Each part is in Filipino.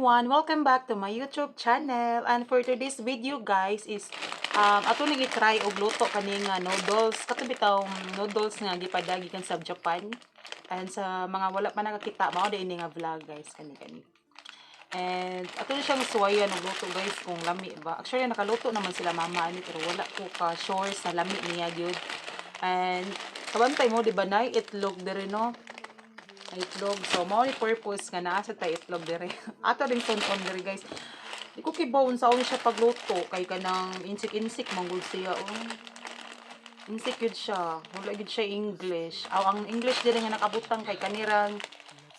everyone! Welcome back to my YouTube channel. And for today's video guys is ato nang i-try og luto kaning noodles. Katubi tawong noodles nga gipadagi kan sa Japan. And sa mga wala pa nakakita, mao din nga vlog guys kani. And ato na siyang suwayan og luto guys kung lami ba. Actually nakaluto naman sila mama ani pero wala ko ka sure sa lami niya gyud. And kabantay mo di ba nay itlog diri no? Itlog. So, mao ni purpose nga naa sa tay itlog dire. Ato ring ton-ton dire, guys. Di ko kibawon sa siya pagluto kay kanang insik-insik manggod siya. Oh. Insik yun siya. Wala yun siya English. Ang English dire nga nakabutang kay kanirang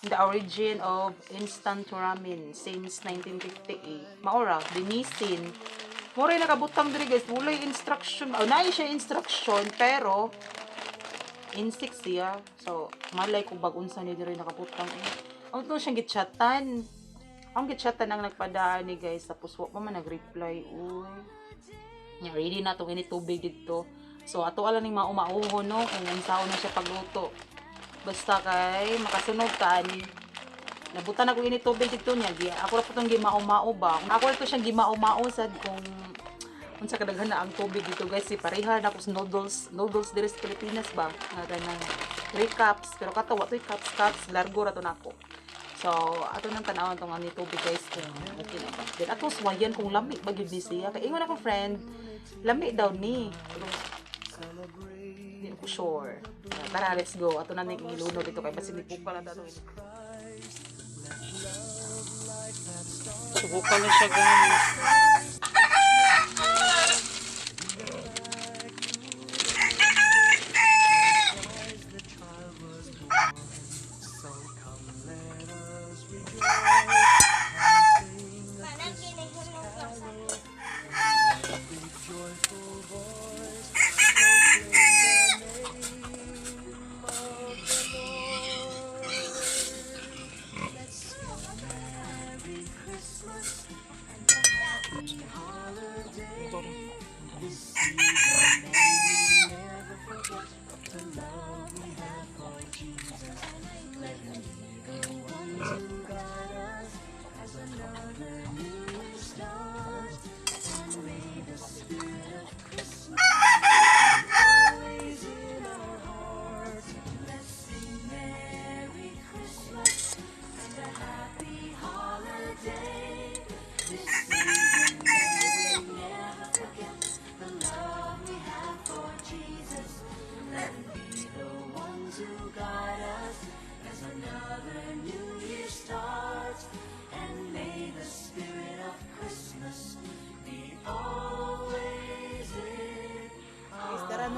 the origin of instant ramen since 1958. Maora, Denisin. Mura nakabutang dire, guys. Wala instruction. Naay siya instruction pero insect siya. So, malay ko bagunsa ni diri nakaputang Ang to siyang gitchatan. Ang gitchatan ang nagpadaan ni guys. Tapos wa pa man nag-reply. Uy. Nya ready na tong ini tubig dito. So, ato ala ning maumauho no kung unsaon na siya pagluto. Basta kay makasunod ka ani. Nabutan ako ini tubig dito niya. Ako ra putong gimao-mao ba. Ako ra to siyang gimao-mao sad kung unsa kadaghan na ang tubig dito guys, si pareha na ko sa noodles diri sa Pilipinas ba nga ganang 3 cups pero kato wa toy cups largo ra to nako. So ato nang tanawon tong ani tubig guys kung okay na ba. Then ato suwayan kung lami ba gyud ni siya kay ingon ako friend lami daw ni pero di ko sure. Tara let's go ato na ning iluno dito kay basi nipuka na daw. Subukan na siya guys.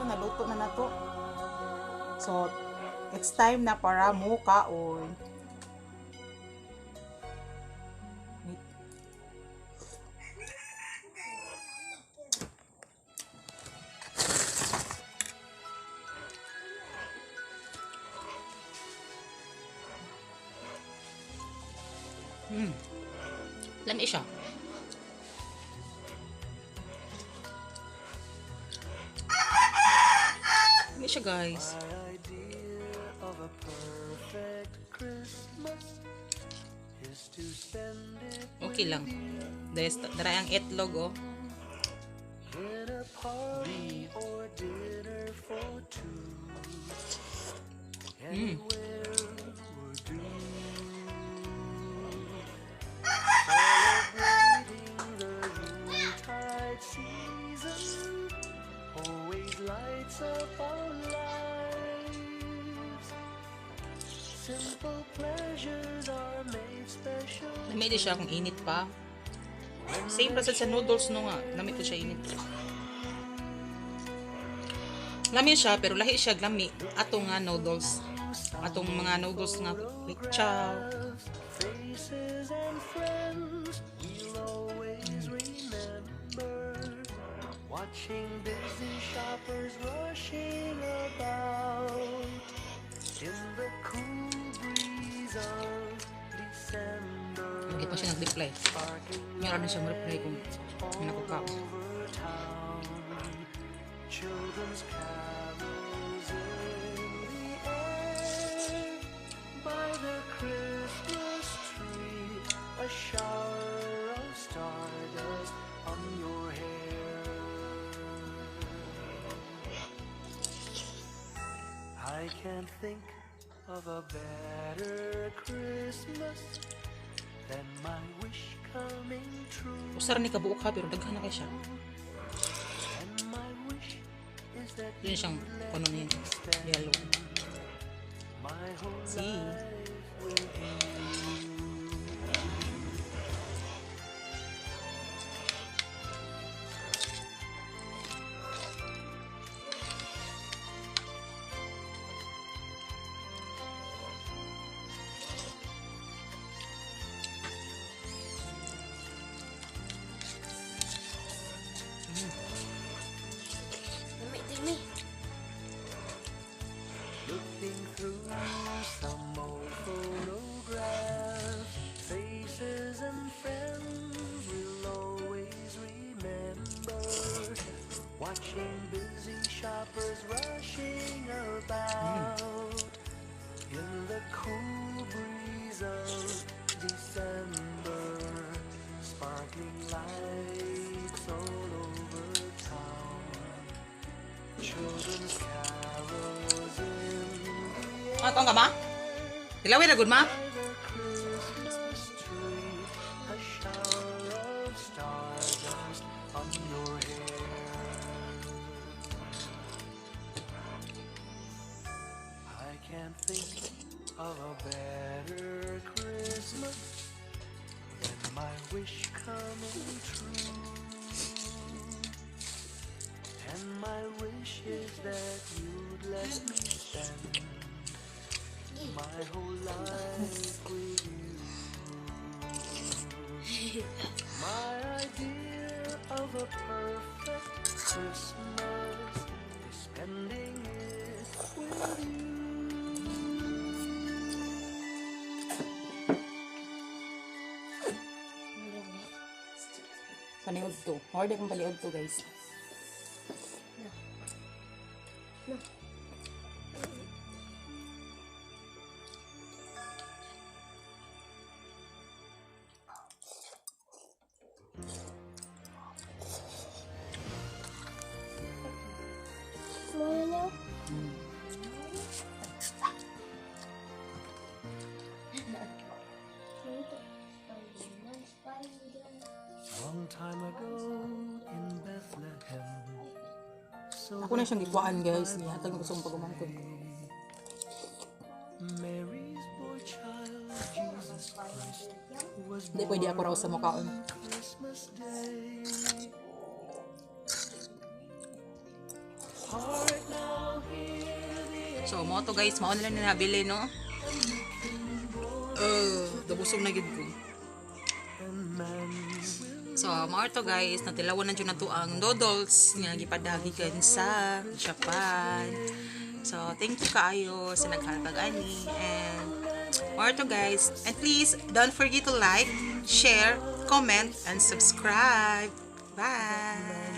Naluto na nato. So, it's time na para mo kaon. Lami siya. Lami siya guys. Okay lang. Dara ang itlog oh. Simple pleasures are made special. Lamig siya kung init pa. Same process sa noodles no nga. Lamig ko siya init. Lami siya pero lahi siya lami. Atong nga noodles. Atong mga noodles nga like chow. Faces and friends we'll always remember. Watching busy shoppers rushing about in the cool breeze of December. Hindi pa siya nag-reply. Meron na siya mag-reply kung nakukao. Children's carols in the air by the Christmas tree. A shower can't think of a better Christmas than my wish coming true. Usar ni kabuok ha, pero daghan na kay siya. And my wish is that Yun siyang ano niya, yellow. my whole See? life with you. Looking through some old photographs, faces and friends we'll always remember. Watching busy shoppers rushing about in the cool breeze of December. Sparkling lights all over town. Children's carols in the Ah, taong ka ma? Dilawin na good ma? Christmas tree, a shower of stardust on your hair. I can't think of a better Christmas than my wish coming true. And my wish is that you'd let me spend my whole life with you. My idea of a perfect Christmas is spending it with you. Paniod to. Order kong paniod to guys. Long time ago in Bethlehem, so Ako na siyang gikuhaan guys. Nihatag na gusto kong pagumangkod. Mary's boy child, Jesus Christ, was Hindi pwede ako raw sa mukhaon. Christmas Day. Heart now hear the So, mo to guys. Maon lang na nabili, no? Dabusog na gid ko. man So, mo to guys. Natilawan na dyan na to ang noodles nga gipadagikan sa Japan. So, thank you kaayo sa naghatag ani. And, more to guys. And please, don't forget to like, share, comment, and subscribe. Bye!